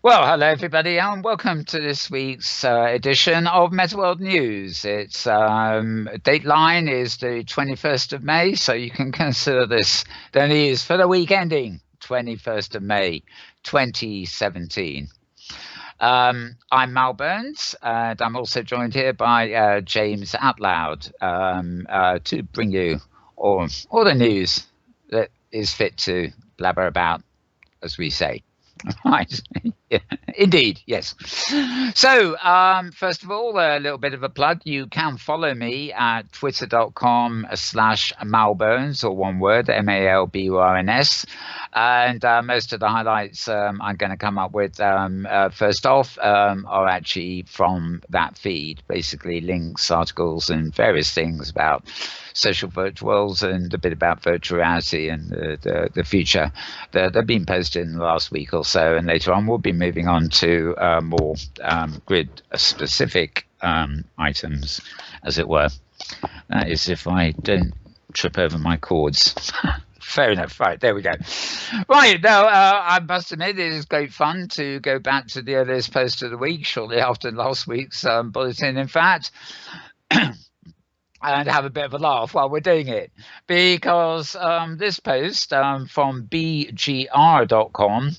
Well, hello everybody, and welcome to this week's edition of Metaworld News. Its dateline is the 21st of May, so you can consider this the news for the week ending 21st of May, 2017. I'm Mal Burns, and I'm also joined here by James Outloud to bring you all the news that is fit to blabber about, as we say. Right. Yeah, indeed, yes. So, first of all, a little bit of a plug. You can follow me at twitter.com/Malbones, or one word, MALBURNS. And most of the highlights I'm going to come up with first off are actually from that feed, basically links, articles, and various things about social virtual worlds and a bit about virtual reality and the future that have been posted in the last week or so. And later on, we'll be moving on to more grid-specific items, as it were. That is, if I don't trip over my cords. Fair enough. Right, there we go. Right, now, I must admit, it is great fun to go back to the earliest post of the week, shortly after last week's bulletin, in fact. And have a bit of a laugh while we're doing it, because this post from bgr.com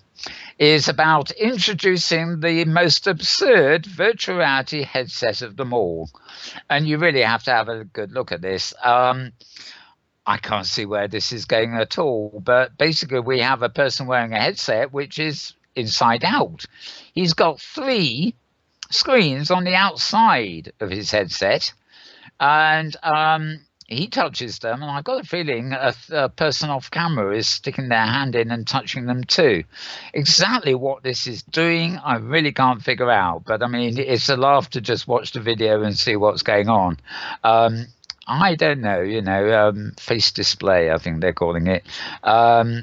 is about introducing the most absurd virtual reality headset of them all. And you really have to have a good look at this. I can't see where this is going at all, but basically we have a person wearing a headset which is inside out. He's got 3 screens on the outside of his headset. And he touches them, and I've got a feeling a person off camera is sticking their hand in and touching them too. Exactly what this is doing, I really can't figure out. But I mean, it's a laugh to just watch the video and see what's going on. I don't know, face display, I think they're calling it. I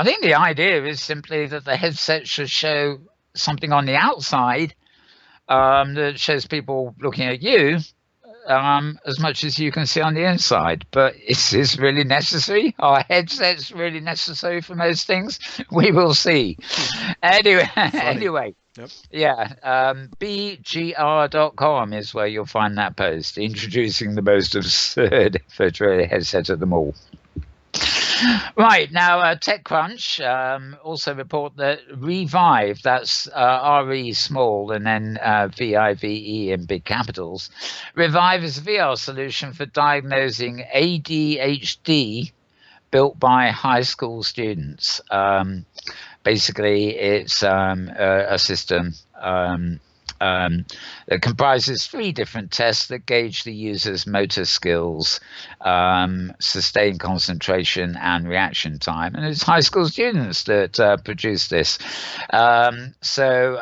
think the idea is simply that the headset should show something on the outside that shows people looking at you. As much as you can see on the inside. But is this really necessary? Are headsets really necessary for most things? We will see. Anyway, Yep. Yeah, bgr.com is where you'll find that post, introducing the most absurd virtual headset of them all. Right, now TechCrunch also report that Revive, that's RE small and then VIVE in big capitals. Revive is a VR solution for diagnosing ADHD built by high school students. Basically, it's a system that comprises 3 different tests that gauge the user's motor skills, sustained concentration, and reaction time. And it's high school students that produce this. So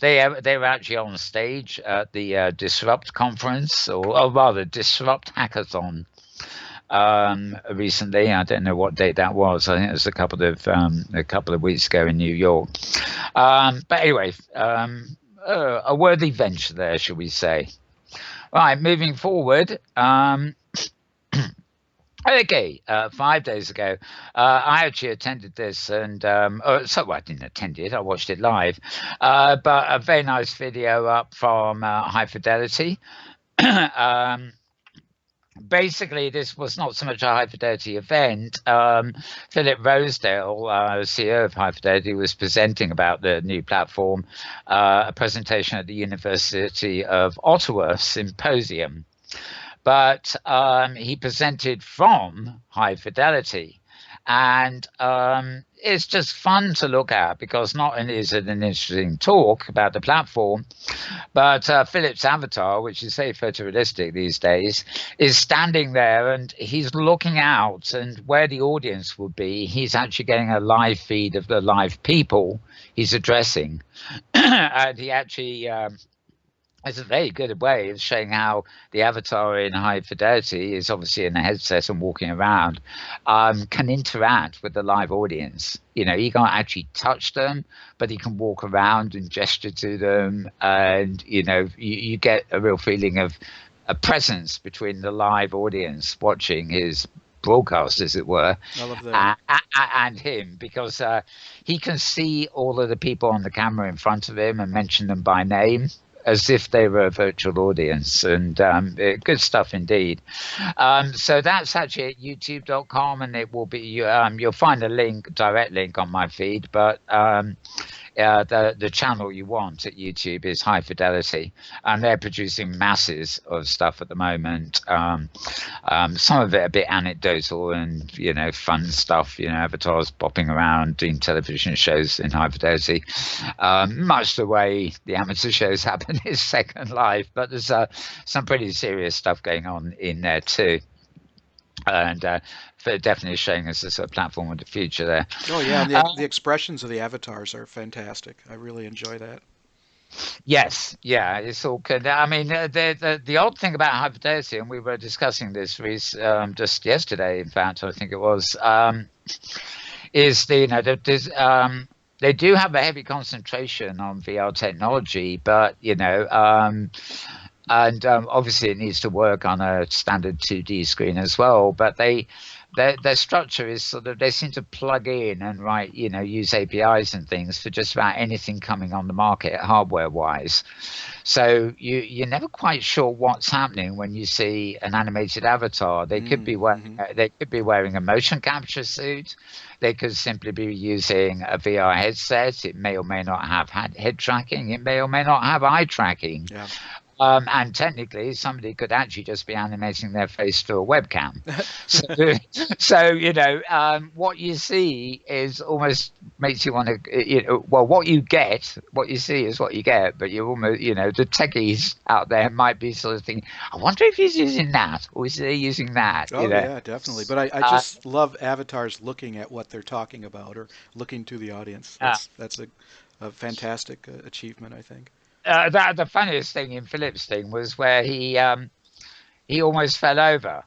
they were actually on stage at the Disrupt conference, or rather Disrupt Hackathon. Recently, I don't know what date that was. I think it was a couple of weeks ago in New York. But anyway, a worthy venture there, shall we say. Right, moving forward. Okay, 5 days ago, I actually attended this, and I didn't attend it, I watched it live, but a very nice video up from High Fidelity. Basically, this was not so much a High Fidelity event. Philip Rosedale, CEO of High Fidelity, was presenting about the new platform, a presentation at the University of Ottawa Symposium. But he presented from High Fidelity. And it's just fun to look at, because not only is it an interesting talk about the platform, but Philip's avatar, which is very photorealistic these days, is standing there and he's looking out, and where the audience would be, he's actually getting a live feed of the live people he's addressing. And he actually... it's a very good way of showing how the avatar in High Fidelity is obviously in a headset and walking around, can interact with the live audience. You know, he can't actually touch them, but he can walk around and gesture to them. And, you get a real feeling of a presence between the live audience watching his broadcast, as it were, I love that. and him, because he can see all of the people on the camera in front of him and mention them by name as if they were a virtual audience, and good stuff indeed. So that's actually at youtube.com, and it will be you'll find a direct link on my feed, but the channel you want at YouTube is High Fidelity, and they're producing masses of stuff at the moment. Some of it a bit anecdotal and fun stuff. Avatars popping around doing television shows in High Fidelity, much the way the amateur shows happen is Second Life. But there's some pretty serious stuff going on in there too. And definitely showing us as a platform of the future there. Oh yeah, and the expressions of the avatars are fantastic. I really enjoy that. Yes, yeah, it's all good. I mean, the odd thing about High Fidelity, and we were discussing this just yesterday, in fact, I think it was, is they do have a heavy concentration on VR technology, but and obviously it needs to work on a standard 2D screen as well, but their structure is sort of, they seem to plug in and use APIs and things for just about anything coming on the market hardware wise. So you're never quite sure what's happening when you see an animated avatar. They could be wearing a motion capture suit. They could simply be using a VR headset. It may or may not have head tracking. It may or may not have eye tracking. Yeah. And technically, somebody could actually just be animating their face through a webcam. So what you see is almost makes you want to, what you see is what you get. But you almost, the techies out there might be sort of thinking, I wonder if he's using that, or is he using that? Oh yeah, definitely. But I just love avatars looking at what they're talking about or looking to the audience. That's a fantastic achievement, I think. The funniest thing in Philip's thing was where he almost fell over,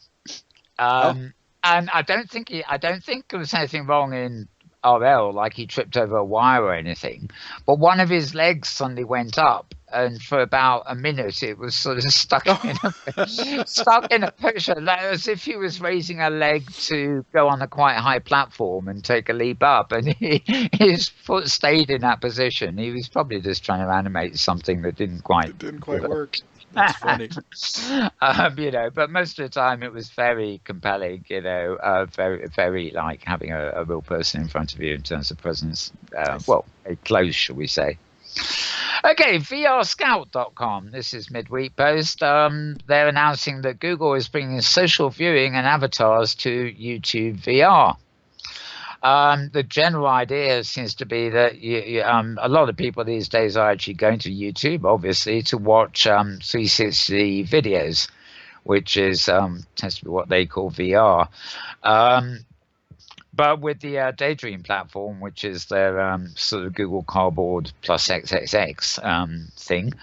and I don't think there was anything wrong in RL, like he tripped over a wire or anything, but one of his legs suddenly went up, and for about a minute it was sort of stuck in a position, like as if he was raising a leg to go on a quite high platform and take a leap up, and his foot stayed in that position. He was probably just trying to animate something that didn't quite work. That's funny. But most of the time it was very compelling, very, very like having a real person in front of you in terms of presence. Nice. Well, very close, shall we say. Okay, VRScout.com. This is midweek post. They're announcing that Google is bringing social viewing and avatars to YouTube VR. The general idea seems to be that a lot of people these days are actually going to YouTube, obviously, to watch 360 videos, which is tends to be what they call VR. But with the Daydream platform, which is their sort of Google Cardboard plus XXX thing,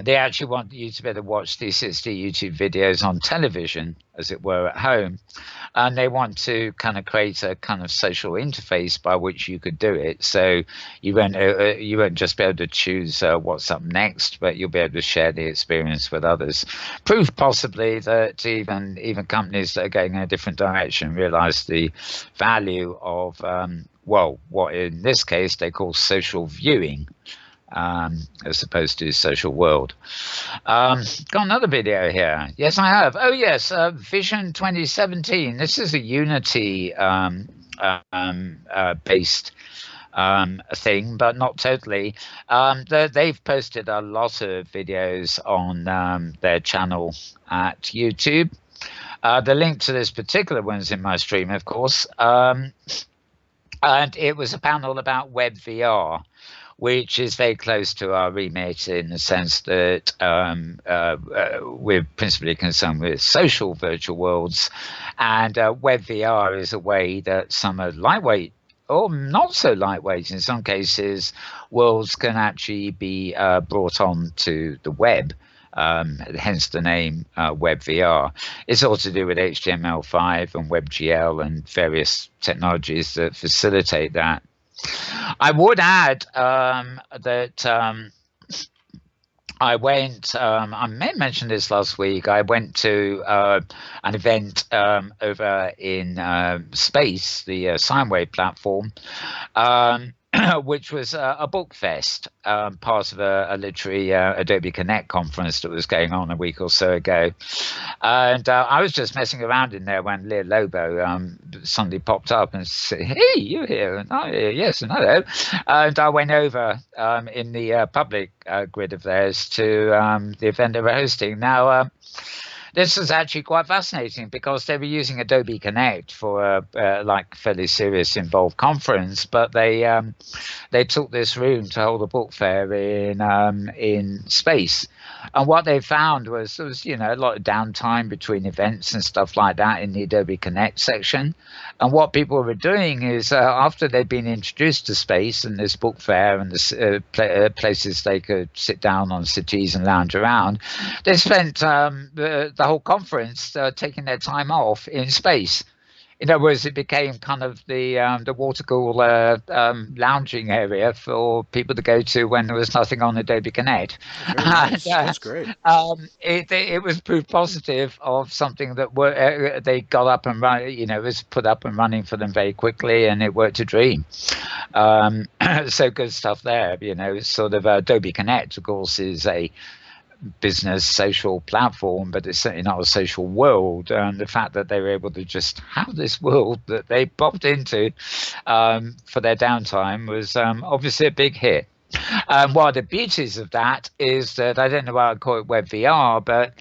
they actually want you to be able to watch 360 YouTube videos on television, as it were, at home. And they want to kind of create a kind of social interface by which you could do it. So you won't just be able to choose what's up next, but you'll be able to share the experience with others. Proof possibly that even companies that are going in a different direction realize the value of, what in this case they call social viewing, as opposed to social world. Got another video here. Yes, I have. Oh, yes, Vision 2017. This is a Unity based thing, but not totally. They've posted a lot of videos on their channel at YouTube. The link to this particular one's in my stream, of course. And it was a panel about web VR, which is very close to our remit in the sense that we're principally concerned with social virtual worlds, and web VR is a way that some are lightweight or not so lightweight in some cases worlds can actually be brought on to the web. Hence the name Web VR. It's all to do with HTML5 and WebGL and various technologies that facilitate that. I would add that I went, I may have mentioned this last week. I went to an event over in Space, the sine wave platform, um, which was a book fest, part of a literary Adobe Connect conference that was going on a week or so ago. And I was just messing around in there when Leah Lobo suddenly popped up and said, "Hey, you here?" And I, yes, and hello. And I went over in the public grid of theirs to the event they were hosting. Now, this was actually quite fascinating because they were using Adobe Connect for a like fairly serious involved conference, but they took this room to hold a book fair in space. And what they found was there was, a lot of downtime between events and stuff like that in the Adobe Connect section. And what people were doing is after they'd been introduced to space and this book fair and the places they could sit down on cities and lounge around, they spent the whole conference taking their time off in space. In other words, it became kind of the water cooler lounging area for people to go to when there was nothing on Adobe Connect. Nice. That's great. It was proof positive of something that they got up and running. It was put up and running for them very quickly, and it worked a dream. So good stuff there. Sort of Adobe Connect, of course, is a business social platform, but it's certainly not a social world. And the fact that they were able to just have this world that they popped into for their downtime was obviously a big hit. One of the beauties of that is that I don't know why I call it web VR, but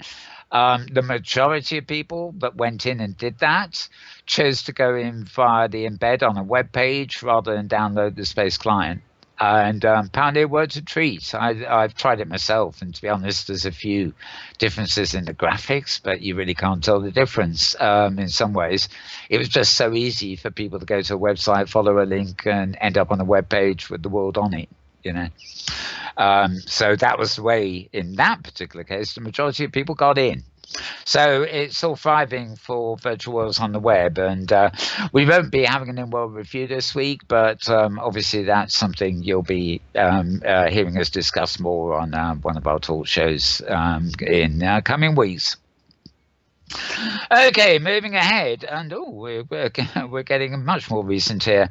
the majority of people that went in and did that chose to go in via the embed on a web page rather than download the Space client. And apparently it worked a treat. I've tried it myself, and to be honest, there's a few differences in the graphics, but you really can't tell the difference in some ways. It was just so easy for people to go to a website, follow a link, and end up on a web page with the world on it. So that was the way, in that particular case, the majority of people got in. So it's all thriving for virtual worlds on the web, and we won't be having an Inworld review this week, but obviously that's something you'll be hearing us discuss more on one of our talk shows in coming weeks. Okay, moving ahead, and we're getting much more recent here.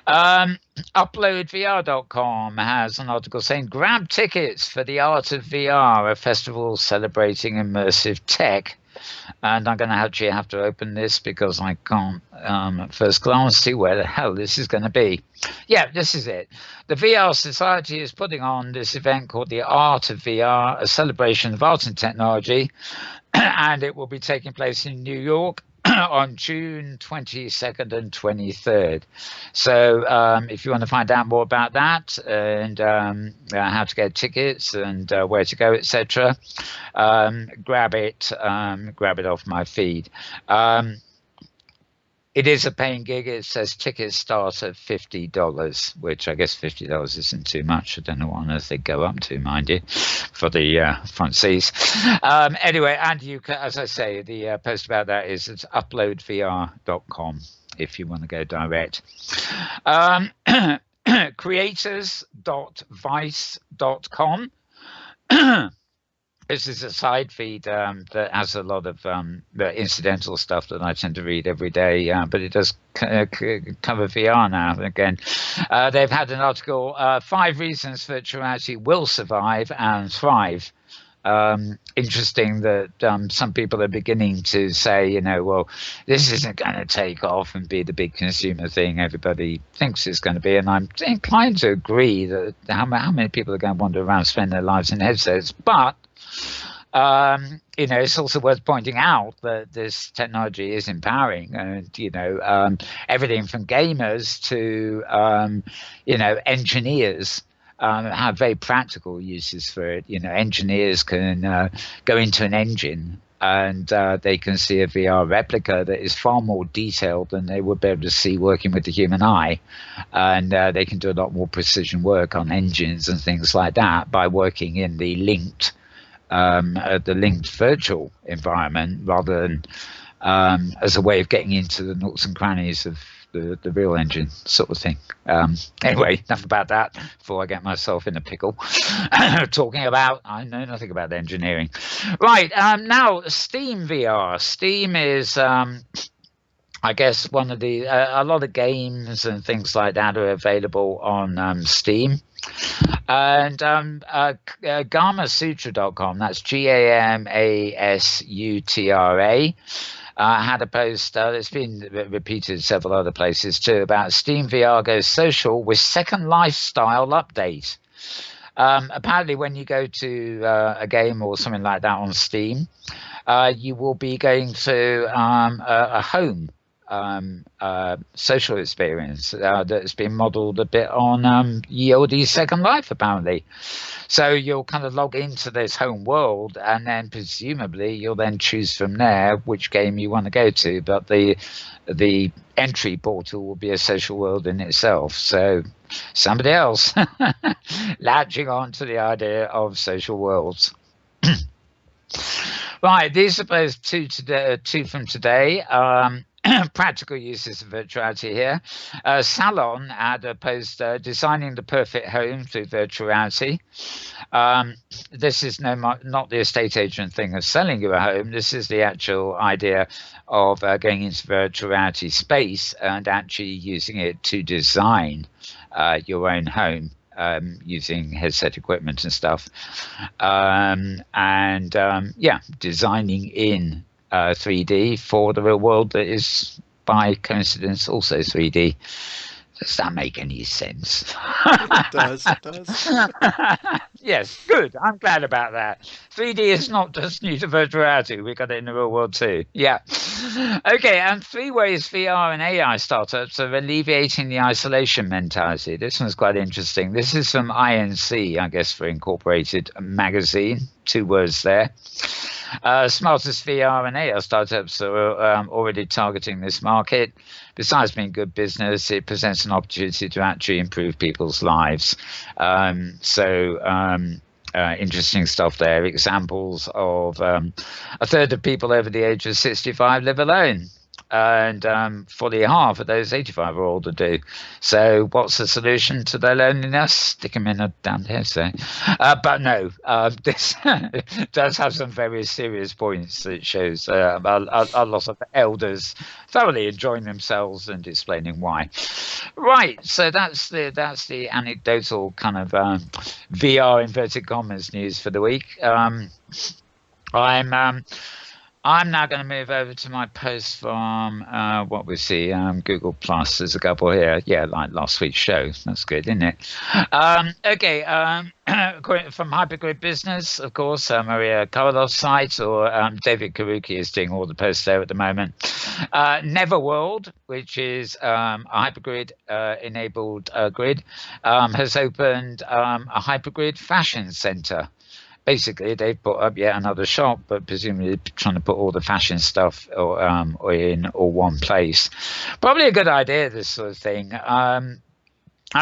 UploadVR.com has an article saying grab tickets for the Art of VR, a festival celebrating immersive tech. And I'm going to actually have to open this because I can't at first glance see where the hell this is going to be. Yeah, this is it. The VR Society is putting on this event called the Art of VR, a celebration of art and technology, and it will be taking place in New York on June 22nd and 23rd. So if you want to find out more about that and how to get tickets and where to go, etc., grab it off my feed. It is a paying gig. It says tickets start at $50, which I guess $50 isn't too much. I don't know what on earth they go up to, mind you, for the front seats. Anyway, and you can, as I say, the post about that is it's uploadvr.com if you want to go direct. Creators.vice.com. This is a side feed that has a lot of the incidental stuff that I tend to read every day, but it does cover VR now. Again, they've had an article, 5 reasons virtual reality will survive and thrive. Interesting that some people are beginning to say, well, this isn't going to take off and be the big consumer thing everybody thinks it's going to be. And I'm inclined to agree that how many people are going to wander around, spend their lives in headsets, but it's also worth pointing out that this technology is empowering, and everything from gamers to engineers have very practical uses for it. Engineers can go into an engine and they can see a VR replica that is far more detailed than they would be able to see working with the human eye, and they can do a lot more precision work on engines and things like that by working in the linked virtual environment rather than as a way of getting into the nooks and crannies of the real engine sort of thing. Anyway, enough about that before I get myself in a pickle. Talking about, I know nothing about engineering. Right, now Steam VR. Steam is, I guess, one of the, a lot of games and things like that are available on Steam. And GamaSutra.com, that's GAMASUTRA, had a post that's been repeated several other places too about Steam VR goes social with second lifestyle update. Apparently, when you go to a game or something like that on Steam, you will be going to a home social experience that's been modeled a bit on Ye Second Life, apparently. So you'll kind of log into this home world, and then presumably you'll then choose from there which game you want to go to. But the entry portal will be a social world in itself. So somebody else latching on to the idea of social worlds. Right, these are both two from today. Practical uses of virtuality here. Salon had a post designing the perfect home through virtuality. This is not the estate agent thing of selling you a home. This is the actual idea of going into virtuality space and actually using it to design your own home. Using headset equipment and stuff, designing in 3D for the real world that is by coincidence also 3D. Does that make any sense? It does. Yes, good. I'm glad about that. 3D is not just new to virtual reality. We got it in the real world too. Yeah. Okay, and 3 ways VR and AI startups are alleviating the isolation mentality. This one's quite interesting. This is from INC, I guess, for Incorporated Magazine. 2 words there. Smartest VR and AR startups are already targeting this market. Besides being good business, it presents an opportunity to actually improve people's lives. Interesting stuff there. Examples of a third of people over the age of 65 live alone. And fully half of those 85 or older do. So what's the solution to their loneliness? Stick them in a damned headset. But no, this does have some very serious points that shows a lot of elders thoroughly enjoying themselves and explaining why. Right, so that's the anecdotal kind of VR inverted commas news for the week. I'm now going to move over to my post from what we see, Google Plus. There's a couple here. Yeah, like last week's show. That's good, isn't it? Okay, from Hypergrid Business, of course, Maria Carlos' site, or David Karuki is doing all the posts there at the moment. Neverworld, which is a hypergrid-enabled grid, has opened a hypergrid fashion center. Basically, they've put up yet another shop, but presumably trying to put all the fashion stuff in all one place. Probably a good idea, this sort of thing. I'll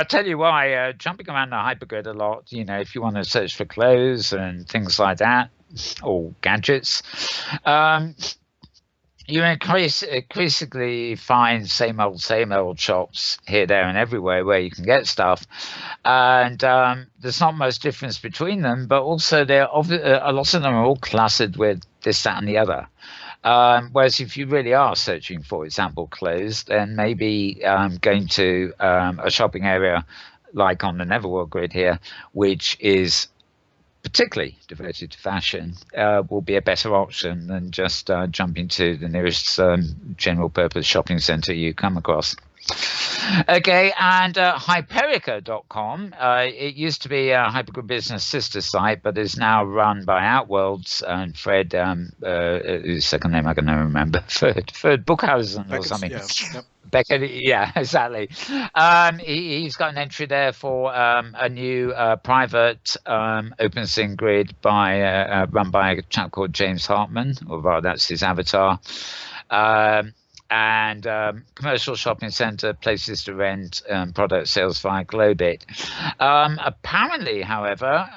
tell you why, jumping around the hypergrid a lot, if you want to search for clothes and things like that, or gadgets, you increasingly find same old shops here, there, and everywhere where you can get stuff, and there's not much difference between them. But also, a lot of them are all clustered with this, that, and the other. Whereas if you really are searching for example clothes, then maybe going to a shopping area like on the Neverworld grid here, which is particularly devoted to fashion, will be a better option than just jumping to the nearest general purpose shopping center you come across. Okay, and Hyperica.com, it used to be a Hypergrid Business sister site, but is now run by Outworlds, and Fred, his second name I can never remember, Fred Buchhausen or something. Yeah, yep. Beckett, yeah, exactly. He's got an entry there for a new private OpenSim grid run by a chap called James Hartman, or rather that's his avatar. And commercial shopping center, places to rent, product sales via Globit. Apparently, however,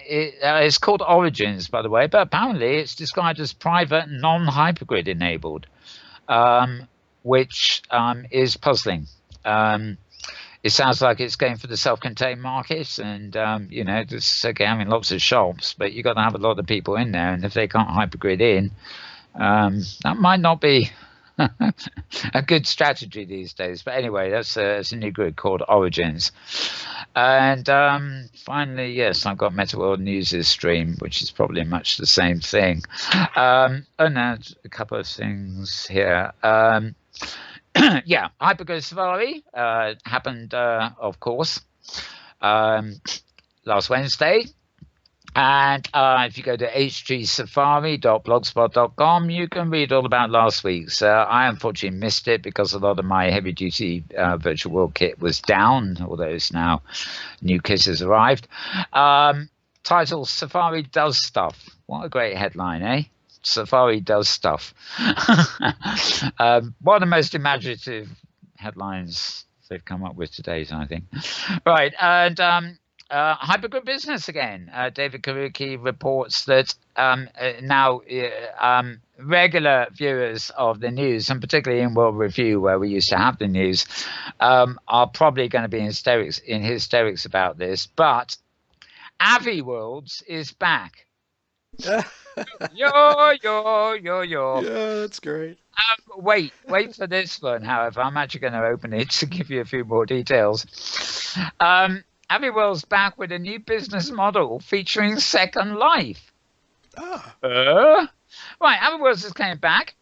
it's called Origins, by the way, but apparently it's described as private, non-hypergrid enabled. which is puzzling. It sounds like it's going for the self-contained market, and there's okay having lots of shops, but you've got to have a lot of people in there, and if they can't hypergrid in, that might not be a good strategy these days. But anyway, that's a new grid called Origins. And finally, yes, I've got Metaworld News' stream, which is probably much the same thing. And a couple of things here. Yeah, Hypergrid Safari happened, of course, last Wednesday. And if you go to hgsafari.blogspot.com, you can read all about last week's. I unfortunately missed it because a lot of my heavy-duty virtual world kit was down, although it's now new kit has arrived. Title, Safari Does Stuff. What a great headline, eh? Safari does stuff. One of the most imaginative headlines they've come up with today, I think. Right, and Hypergrid Business again. David Karuki reports that now regular viewers of the news, and particularly Inworld Review, where we used to have the news, are probably going to be in hysterics about this. But Aviworlds is back. yo. Yeah, that's great. Wait for this one, however. I'm actually going to open it to give you a few more details. Aviworld's back with a new business model featuring Second Life. Right, Aviworld's is coming back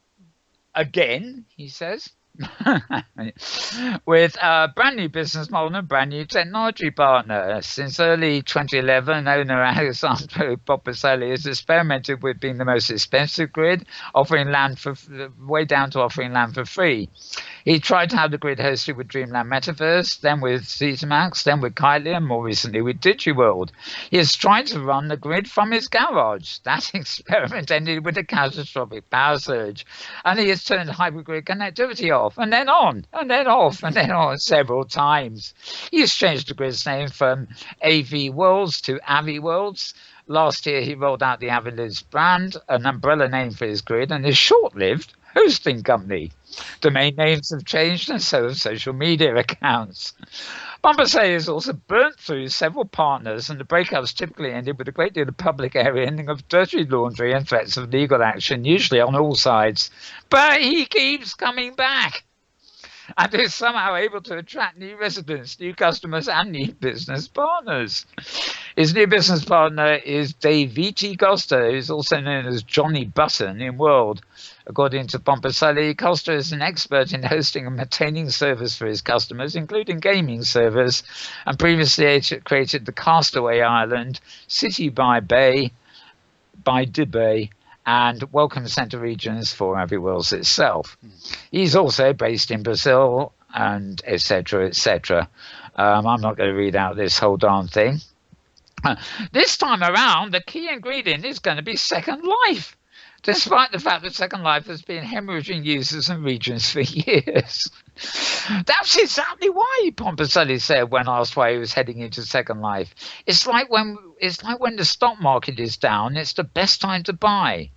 again, he says. With a brand new business model and a brand new technology partner. Since early 2011, owner Alessandro Poposelli has experimented with being the most expensive grid, offering land for way down to offering land for free. He tried to have the grid hosted with Dreamland Metaverse, then with Zenimax, then with Kitely, and more recently with DigiWorld. He is trying to run the grid from his garage. That experiment ended with a catastrophic power surge, and he has turned hypergrid connectivity off, and then on, and then off, and then on several times. He has changed the grid's name from AV Worlds to Avi Worlds. Last year, he rolled out the AviLives brand, an umbrella name for his grid, and his short-lived hosting company. Domain names have changed, and so have social media accounts. Poposelli has also burnt through several partners, and the breakups typically ended with a great deal of public area ending of dirty laundry and threats of legal action, usually on all sides. But he keeps coming back, and is somehow able to attract new residents, new customers, and new business partners. His new business partner is Davide Costa, who's also known as Johnny Button in World. According to Poposelli, Costa is an expert in hosting and maintaining servers for his customers, including gaming servers, and previously created the Castaway Island, City by Bay, and Welcome Center regions for Aviworlds itself. He's also based in Brazil, and etc., etc. I'm not going to read out this whole darn thing. This time around, the key ingredient is going to be Second Life, despite the fact that Second Life has been hemorrhaging users and regions for years. That's exactly why, Poposelli said when asked why he was heading into Second Life. It's like when the stock market is down, it's the best time to buy.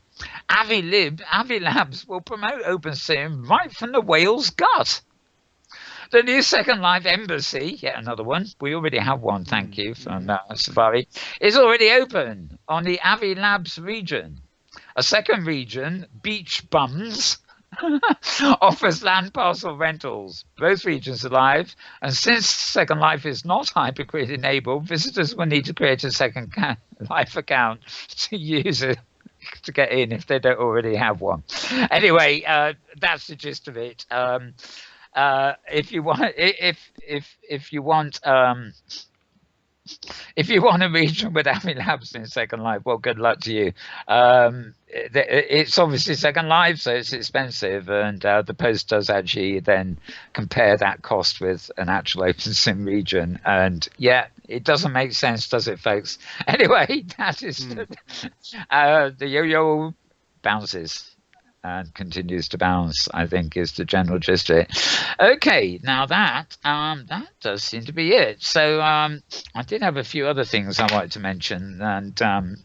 Avi Labs will promote OpenSim right from the whale's gut. The new Second Life Embassy, yet another one, we already have one, thank you, from Safari, is already open on the Avi Labs region. A second region, Beach Bums, offers land parcel rentals. Both regions are live, and since Second Life is not hypergrid enabled, visitors will need to create a Second Life account to use it to get in if they don't already have one. Anyway, that's the gist of it. If you want a region with Avi Labs in Second Life, well, good luck to you. It's obviously Second Life, so it's expensive, and the Post does actually then compare that cost with an actual OpenSim region, and yeah, it doesn't make sense, does it, folks? Anyway, that is the yo-yo bounces. and continues to bounce, I think, is the general gist of it. Okay, now that does seem to be it. So I did have a few other things I wanted to mention, and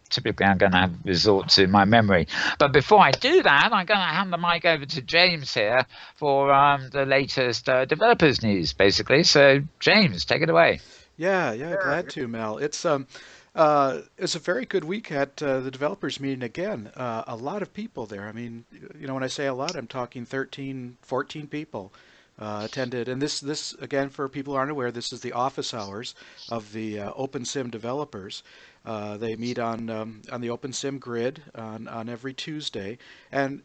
typically I'm going to resort to my memory. But before I do that, I'm going to hand the mic over to James here for the latest developers news, basically. So James, take it away. Yeah, glad to, Mel. It's a very good week at the developers meeting again. A lot of people there. I mean, when I say a lot, I'm talking 13, 14 people attended. And this again, for people who aren't aware, this is the office hours of the OpenSim developers. They meet on the OpenSim grid on every Tuesday, and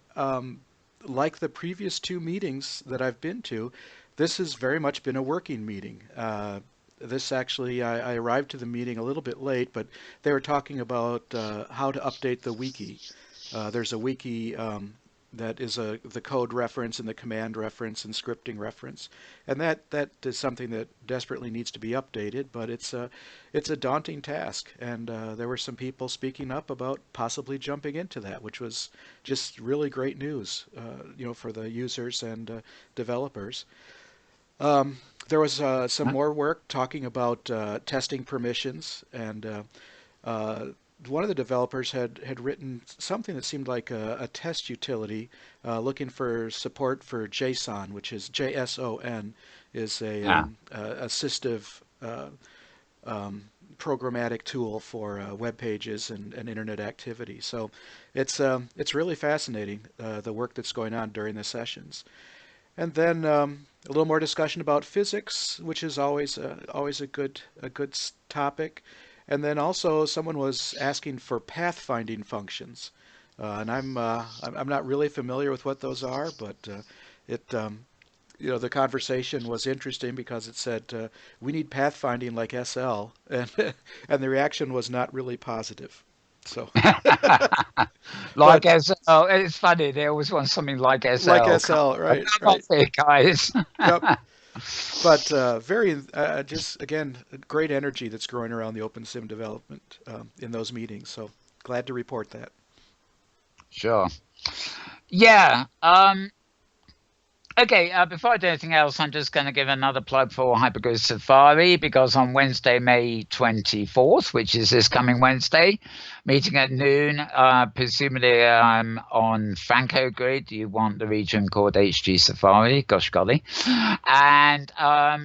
like the previous two meetings that I've been to, this has very much been a working meeting. This actually, I arrived to the meeting a little bit late, but they were talking about how to update the wiki. There's a wiki that is the code reference and the command reference and scripting reference, and that is something that desperately needs to be updated. But it's a daunting task, and there were some people speaking up about possibly jumping into that, which was just really great news, for the users and developers. There was some more work talking about testing permissions, and one of the developers had written something that seemed like a test utility looking for support for JSON, which is JSON, is a assistive programmatic tool for web pages and internet activity. So it's really fascinating, the work that's going on during the sessions. And then a little more discussion about physics, which is always a good topic. And then also someone was asking for pathfinding functions, and I'm not really familiar with what those are, but the conversation was interesting because it said we need pathfinding like SL, and and the reaction was not really positive. So like SL, it's funny. They always want something like SL. Like SL, right? It, guys. Yep. But very, just again, great energy that's growing around the OpenSim development in those meetings. So glad to report that. Sure. Yeah. Okay, before I do anything else, I'm just going to give another plug for Hypergrid Safari, because on Wednesday, May 24th, which is this coming Wednesday, meeting at noon, presumably on Franco Grid. You want the region called HG Safari, gosh golly. And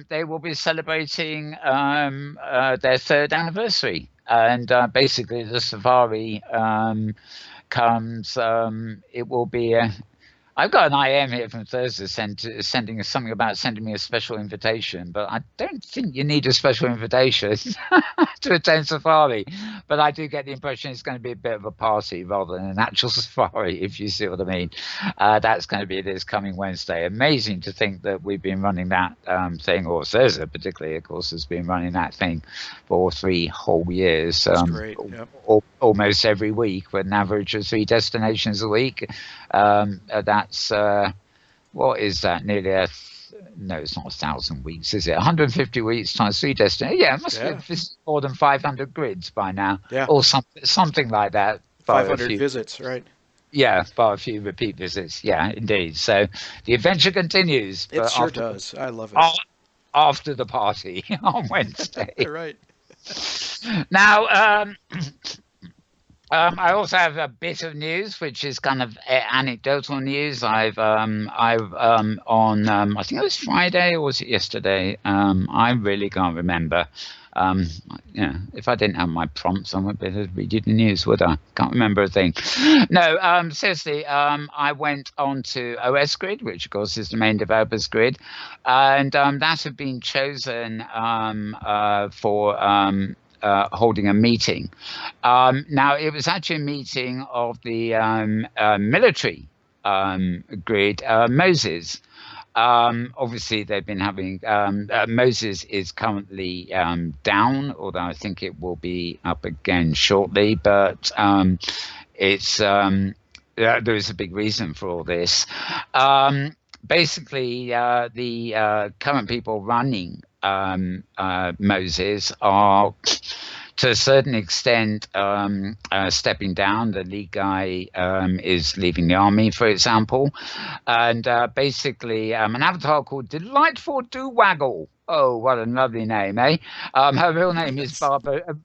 they will be celebrating their third anniversary. And basically the Safari comes, it will be I've got an IM here from Thursday sending something about sending me a special invitation, but I don't think you need a special invitation to attend Safari. But I do get the impression it's going to be a bit of a party rather than an actual Safari, if you see what I mean. That's going to be this coming Wednesday. Amazing to think that we've been running that thing, or Thursday particularly, of course, has been running that thing for 3 whole years. That's great. Yep. Almost every week, with an average of 3 destinations a week. That's what is that? Nearly no, it's not 1,000 weeks, is it? 150 weeks times 3 destinations. Yeah, it must be more than 500 grids by now, or something like that. 500 visits, right? Yeah, by a few repeat visits. Yeah, indeed. So the adventure continues. It sure does. I love it. After the party on Wednesday. Right. Now, I also have a bit of news, which is kind of anecdotal news. I've on I think it was Friday, or was it yesterday? I really can't remember. If I didn't have my prompts, I wouldn't be able to read you the news, would I? Can't remember a thing. No, seriously, I went on to OS Grid, which of course is the main developers grid, and that had been chosen for holding a meeting. Now, it was actually a meeting of the military grid, Moses. Obviously, they've been having Moses is currently down, although I think it will be up again shortly. But it's there is a big reason for all this. Basically, the current people running Moses are to a certain extent stepping down. The lead guy is leaving the army, for example. And basically, an avatar called Delightful Dowaggle. Oh, what a lovely name, eh? Her real name is Yes.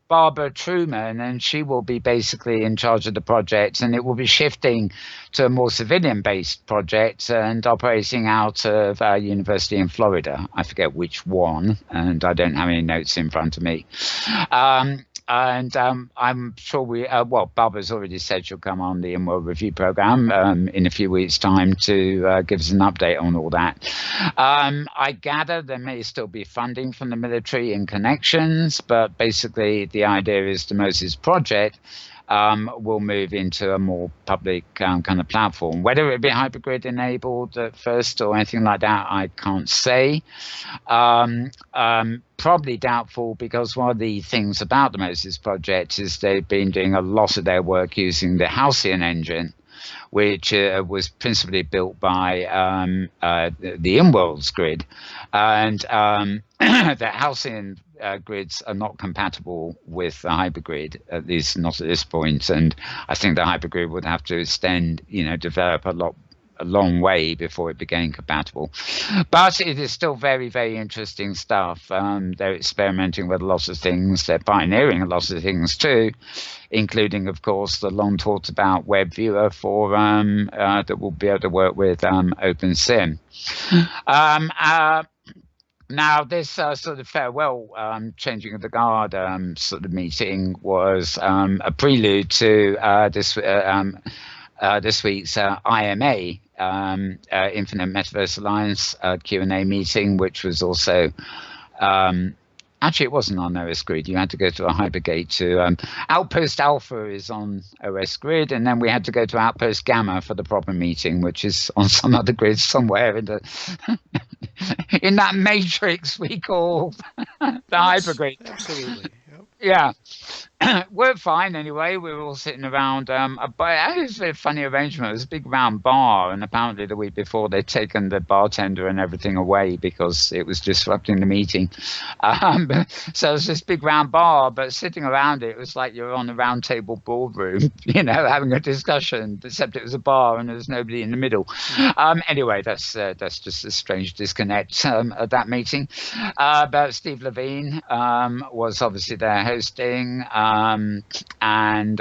Barbara Truman, and she will be basically in charge of the project, and it will be shifting to a more civilian-based project and operating out of a university in Florida. I forget which one, and I don't have any notes in front of me. And I'm sure Barbara's already said she'll come on the Inworld review program in a few weeks' time to give us an update on all that. I gather there may still be funding from the military in connections, but basically the idea is the Moses project will move into a more public kind of platform. Whether it be hypergrid enabled at first or anything like that, I can't say. Probably doubtful, because one of the things about the Moses project is they've been doing a lot of their work using the Halcyon engine, which was principally built by the Inworld's grid. And the Halcyon grids are not compatible with the hypergrid, at least not at this point. And I think the hypergrid would have to develop a long way before it became compatible. But it is still very, very interesting stuff. They're experimenting with a lot of things. They're pioneering a lot of things too, including, of course, the long talked about web viewer for that will be able to work with OpenSim. Now, this sort of farewell changing of the guard sort of meeting was a prelude to this week's IMA, Infinite Metaverse Alliance Q&A meeting, which was also actually, it wasn't on OS Grid. You had to go to a hypergate to Outpost Alpha is on OS Grid, and then we had to go to Outpost Gamma for the proper meeting, which is on some other grid somewhere in the in that matrix we call the hypergrid. Absolutely. Yep. Yeah. We're fine anyway. We were all sitting around. But it was a very funny arrangement. It was a big round bar, and apparently the week before they'd taken the bartender and everything away because it was disrupting the meeting. So it was this big round bar, but sitting around it was like you're on a round table boardroom, having a discussion, except it was a bar and there was nobody in the middle. Anyway, that's just a strange disconnect at that meeting. But Steve Levine was obviously there hosting. And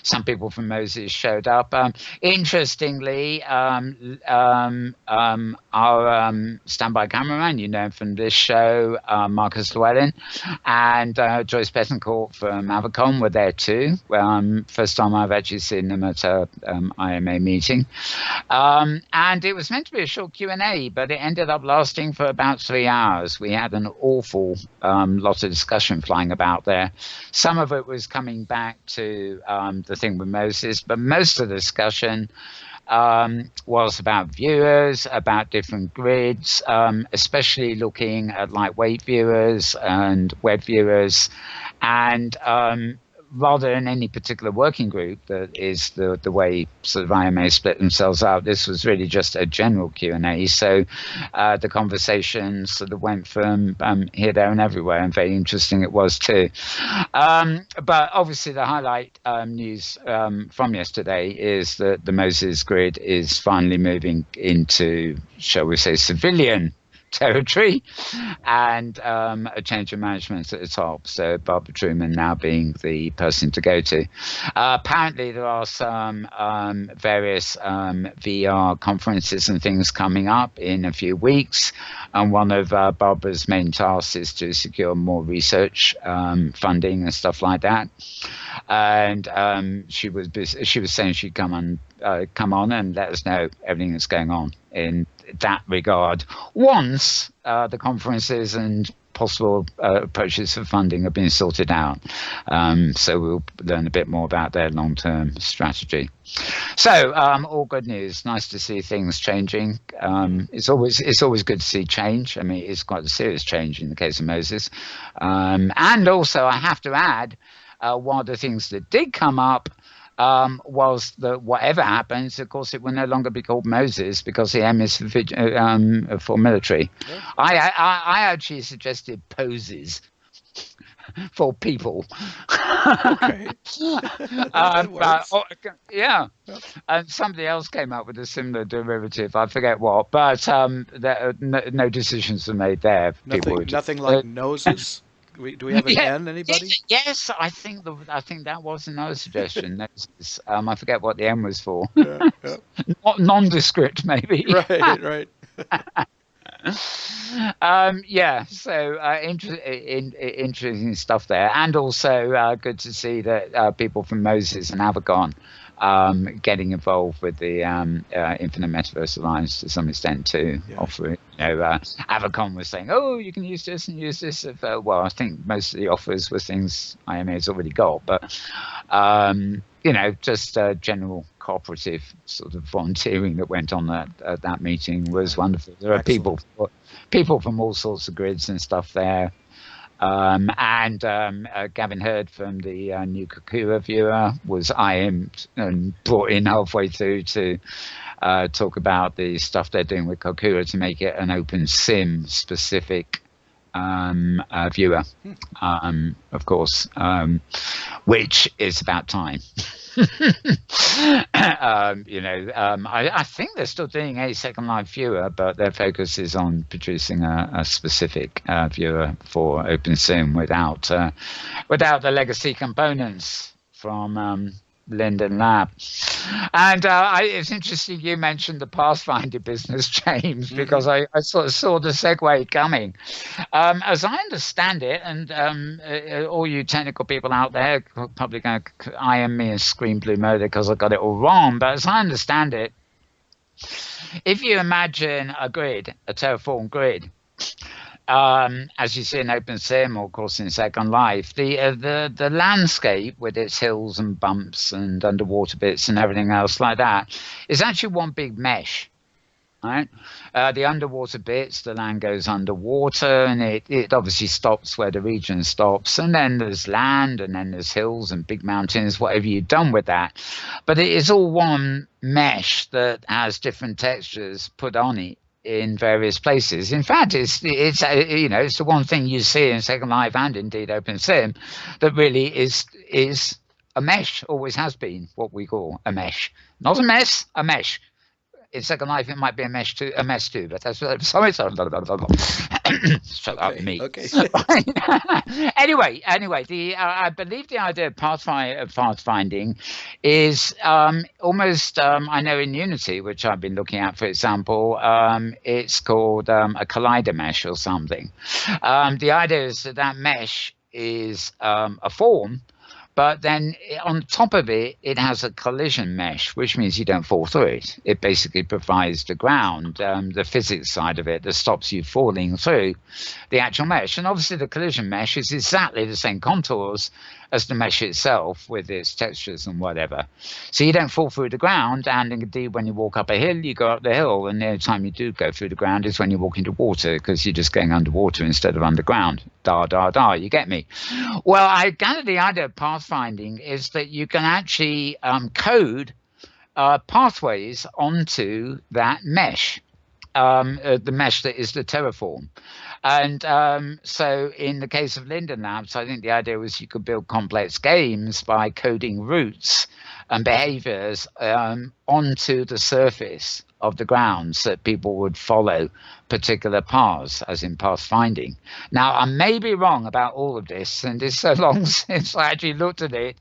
some people from Moses showed up. Interestingly, our standby cameraman, from this show, Marcus Llewellyn, and Joyce Betancourt from Avacon were there too. First time I've actually seen them at a IMA meeting. And it was meant to be a short Q&A, but it ended up lasting for about 3 hours. We had an awful lot of discussion flying about there. Some of it was coming back to the thing with Moses, but most of the discussion was about viewers, about different grids, especially looking at lightweight viewers and web viewers, and rather than any particular working group, that is the way sort of IMA split themselves out. This was really just a general Q&A. So the conversation sort of went from here, there, and everywhere, and very interesting it was too. But obviously the highlight news from yesterday is that the Moses grid is finally moving into, shall we say, civilian territory, and a change of management at the top. So Barbara Truman now being the person to go to. Apparently there are some various VR conferences and things coming up in a few weeks, and one of Barbara's main tasks is to secure more research funding and stuff like that. And she was saying she'd come on and let us know everything that's going on in that regard once the conferences and possible approaches for funding have been sorted out. So we'll learn a bit more about their long-term strategy. So all good news. Nice to see things changing. It's always good to see change. I mean, it's quite a serious change in the case of Moses. And also, I have to add, one of the things that did come up was that whatever happens, of course, it will no longer be called Moses because the M is for military. Yeah. I actually suggested poses for people. Okay. That But works. yeah, Yep. and somebody else came up with a similar derivative. I forget what, but no decisions were made there. People were just Nothing like Gnosis. Do we have an yeah. N, anybody? Yes, I think that was another suggestion. I forget what the M was for. Yeah, yeah. Not nondescript, maybe. Right, right. Yeah, so interesting stuff there, and also good to see that people from Moses and Avacon getting involved with the Infinite Metaverse Alliance to some extent too. Yeah. Offer it, Avacon was saying, "Oh, you can use this and use this." Well, I think most of the offers were things IMA has already got, but just general cooperative sort of volunteering that went on at that meeting was wonderful. There are people from all sorts of grids and stuff there. And Gavin Hurd from the new Kokura viewer was IM'd and brought in halfway through to talk about the stuff they're doing with Kokura to make it an OpenSim specific viewer, of course, which is about time. I think they're still doing a Second Life viewer, but their focus is on producing a specific viewer for OpenSim without the legacy components from Linden Lab. And it's interesting you mentioned the Pathfinder business, James, because I sort of saw the segue coming. As I understand it, and all you technical people out there are probably going to IM me and scream blue murder because I got it all wrong, but as I understand it, if you imagine a terraform grid, as you see in OpenSim, or of course in Second Life, the landscape with its hills and bumps and underwater bits and everything else like that is actually one big mesh. Right, the underwater bits, the land goes underwater, and it obviously stops where the region stops, and then there's land, and then there's hills and big mountains, whatever you've done with that. But it is all one mesh that has different textures put on it in various places. In fact, it's the one thing you see in Second Life and indeed OpenSim that really is a mesh. Always has been what we call a mesh, not a mess, a mesh. In Second Life, it might be a mess too, but that's sorry. Shut up, me. Okay. Anyway, I believe the idea of pathfinding is almost. I know in Unity, which I've been looking at, for example, it's called a collider mesh or something. The idea is that mesh is a form. But then on top of it, it has a collision mesh, which means you don't fall through it. It basically provides the ground, the physics side of it that stops you falling through the actual mesh. And obviously the collision mesh is exactly the same contours as the mesh itself with its textures and whatever. So you don't fall through the ground, and indeed when you walk up a hill, you go up the hill, and the only time you do go through the ground is when you walk into water, because you're just going underwater instead of underground. You get me? Well, I gather the idea of pathfinding is that you can actually code pathways onto that mesh, the mesh that is the terraform. And so in the case of Linden Labs, I think the idea was you could build complex games by coding routes and behaviors onto the surface of the ground so that people would follow particular paths, as in pathfinding. Now, I may be wrong about all of this, and it's so long since I actually looked at it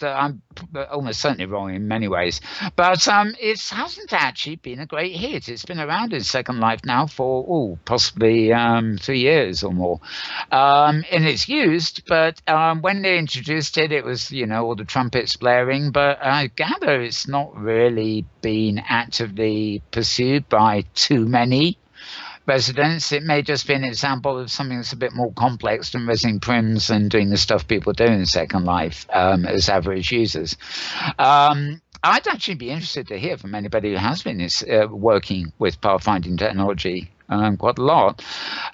that I'm almost certainly wrong in many ways. But it hasn't actually been a great hit. It's been around in Second Life now for possibly 3 years or more. And it's used, but when they introduced it, it was, all the trumpets blaring. But I gather it's not really been actively pursued by too many residents. It may just be an example of something that's a bit more complex than resing prims and doing the stuff people do in Second Life as average users. I'd actually be interested to hear from anybody who has been working with pathfinding technology quite a lot.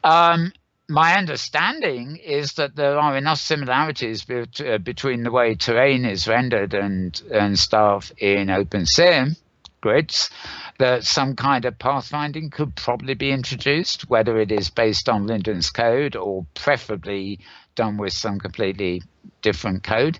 My understanding is that there are enough similarities between the way terrain is rendered and stuff in OpenSim grids that some kind of pathfinding could probably be introduced, whether it is based on Linden's code or preferably done with some completely different code.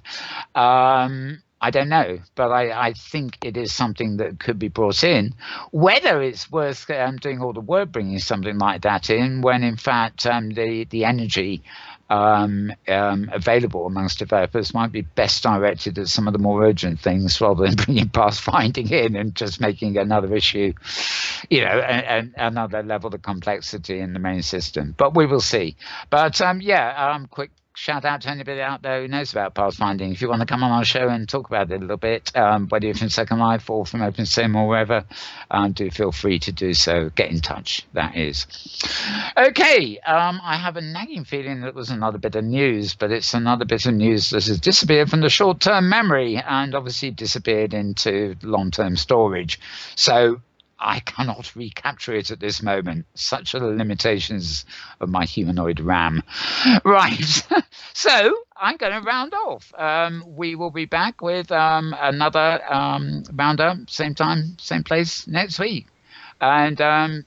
I don't know, but I think it is something that could be brought in. Whether it's worth doing all the work bringing something like that in, when in fact the energy available amongst developers might be best directed at some of the more urgent things, rather than bringing pathfinding in and just making another issue, and another level of complexity in the main system. But we will see. But quick shout out to anybody out there who knows about pathfinding. If you want to come on our show and talk about it a little bit, whether you're from Second Life or from OpenSim or wherever, do feel free to do so. Get in touch, that is. Okay, I have a nagging feeling that was another bit of news, but it's another bit of news that has disappeared from the short-term memory and obviously disappeared into long-term storage. So I cannot recapture it at this moment. Such are the limitations of my humanoid RAM. Right. So I'm going to round off. We will be back with another roundup, same time, same place next week. And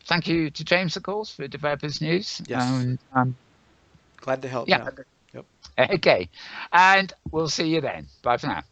thank you to James, of course, for Developers News. Yes. Glad to help. Yeah. Yep. Okay. And we'll see you then. Bye for now.